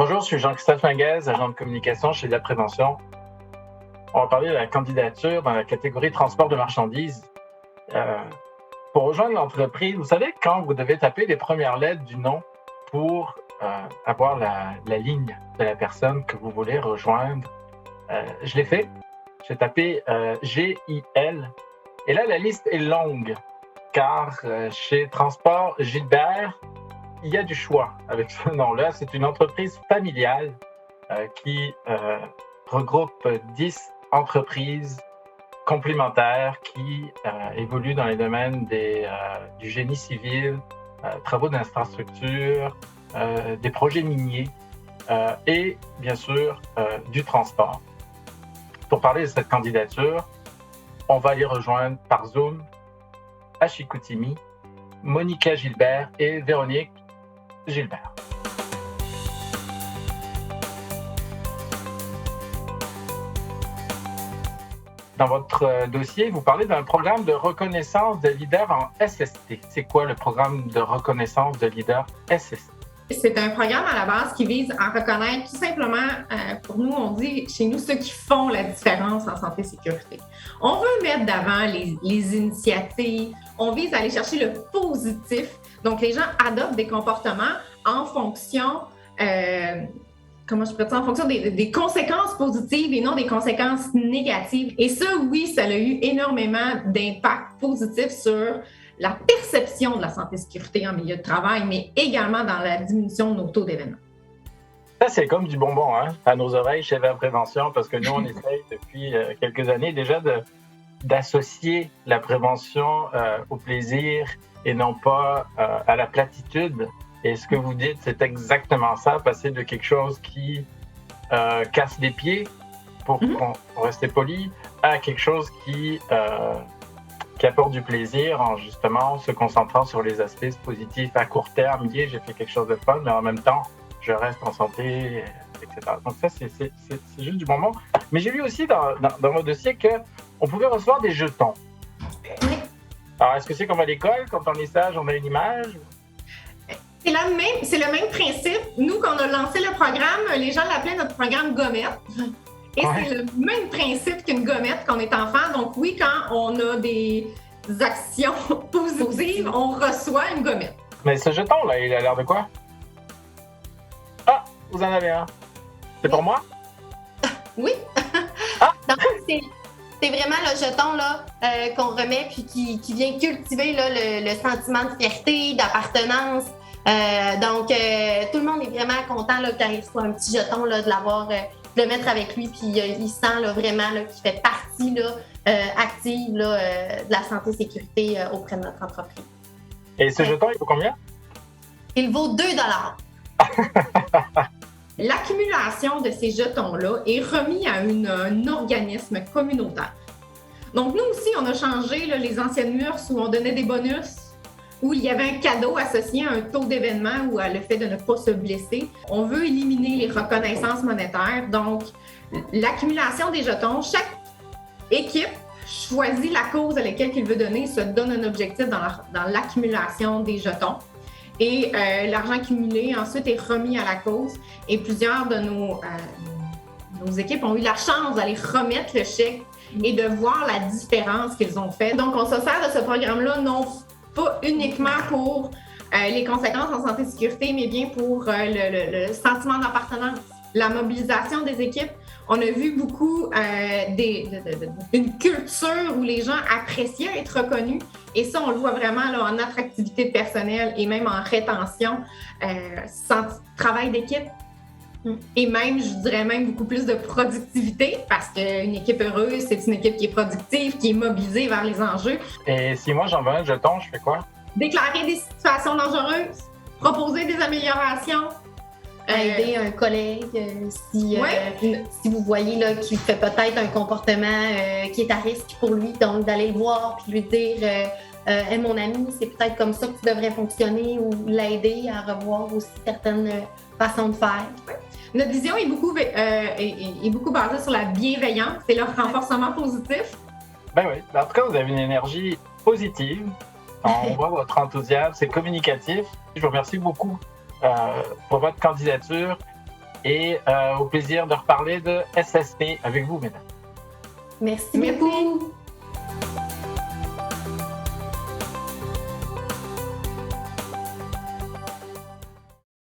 Bonjour, je suis Jean-Christophe Minguez, agent de communication chez La Prévention. On va parler de la candidature dans la catégorie transport de marchandises. Euh, pour rejoindre l'entreprise, vous savez, quand vous devez taper les premières lettres du nom pour avoir la ligne de la personne que vous voulez rejoindre, je l'ai fait. J'ai tapé G-I-L. Et là, la liste est longue, car chez Transport Gilbert, il y a du choix avec ce nom-là. C'est une entreprise familiale qui regroupe 10 entreprises complémentaires qui évoluent dans les domaines du génie civil, travaux d'infrastructure, des projets miniers et bien sûr du transport. Pour parler de cette candidature, on va aller rejoindre par Zoom à Chicoutimi Monica Gilbert et Véronique Gilbert. Dans votre dossier, vous parlez d'un programme de reconnaissance de leader en SST. C'est quoi le programme de reconnaissance de leader SST? C'est un programme à la base qui vise à reconnaître tout simplement, pour nous, on dit chez nous, ceux qui font la différence en santé et sécurité. On veut mettre d'avant les initiatives, on vise à aller chercher le positif. Donc, les gens adoptent des comportements en fonction, en fonction des conséquences positives et non des conséquences négatives. Et ça, oui, ça a eu énormément d'impact positif sur la perception de la santé et sécurité en milieu de travail, mais également dans la diminution de nos taux d'événements. Ça, c'est comme du bonbon à nos oreilles chez la prévention, parce que nous, on essaye depuis quelques années déjà d'associer la prévention au plaisir et non pas à la platitude. Et ce que vous dites, c'est exactement ça, passer de quelque chose qui casse les pieds, pour rester poli, à quelque chose qui apporte du plaisir en justement se concentrant sur les aspects positifs à court terme. J'ai fait quelque chose de fun, mais en même temps, je reste en santé, etc. Donc ça, c'est juste du bonbon. Mais j'ai vu aussi dans votre dossier qu'on pouvait recevoir des jetons. Oui. Alors, est-ce que c'est comme à l'école, quand on est sage, on a une image? C'est le même principe. Nous, quand on a lancé le programme, les gens l'appelaient notre programme gommette. Et c'est le même principe qu'une gommette quand on est enfant. Donc oui, quand on a des actions positives, on reçoit une gommette. Mais ce jeton-là, il a l'air de quoi? Ah, vous en avez un. C'est pour moi? Oui. Ah. Donc, c'est vraiment le jeton là, qu'on remet puis qui vient cultiver là, le sentiment de fierté, d'appartenance. Donc, tout le monde est vraiment content là, quand il reçoit un petit jeton là, de l'avoir... de le mettre avec lui, puis il sent là, vraiment là, qu'il fait partie là, active là, de la santé et sécurité auprès de notre entreprise. Et ce jeton, il vaut combien? Il vaut 2 $. L'accumulation de ces jetons-là est remis à un organisme communautaire. Donc, nous aussi, on a changé là, les anciennes MURS où on donnait des bonus, où il y avait un cadeau associé à un taux d'événement ou à le fait de ne pas se blesser. On veut éliminer les reconnaissances monétaires. Donc, l'accumulation des jetons, chaque équipe choisit la cause à laquelle il veut donner, se donne un objectif dans l'accumulation des jetons. Et l'argent accumulé, ensuite, est remis à la cause. Et plusieurs de nos équipes ont eu la chance d'aller remettre le chèque et de voir la différence qu'ils ont fait. Donc, on se sert de ce programme-là, non pas uniquement pour les conséquences en santé et sécurité, mais bien pour le sentiment d'appartenance, la mobilisation des équipes. On a vu beaucoup une culture où les gens appréciaient être reconnus. Et ça, on le voit vraiment là, en attractivité personnelle et même en rétention, travail d'équipe. Et même, je dirais même beaucoup plus de productivité parce qu'une équipe heureuse, c'est une équipe qui est productive, qui est mobilisée vers les enjeux. Et si moi j'en veux un jeton, je fais quoi? Déclarer des situations dangereuses, proposer des améliorations. Aider un collègue si vous voyez là, qu'il fait peut-être un comportement qui est à risque pour lui, donc d'aller le voir puis lui dire hey, mon ami, c'est peut-être comme ça que tu devrais fonctionner ou l'aider à revoir aussi certaines façons de faire. Notre vision est beaucoup basée sur la bienveillance et le renforcement positif. Ben oui, en tout cas, vous avez une énergie positive. On voit votre enthousiasme, c'est communicatif. Je vous remercie beaucoup pour votre candidature. et au plaisir de reparler de SST avec vous, mesdames. Merci Merci. beaucoup.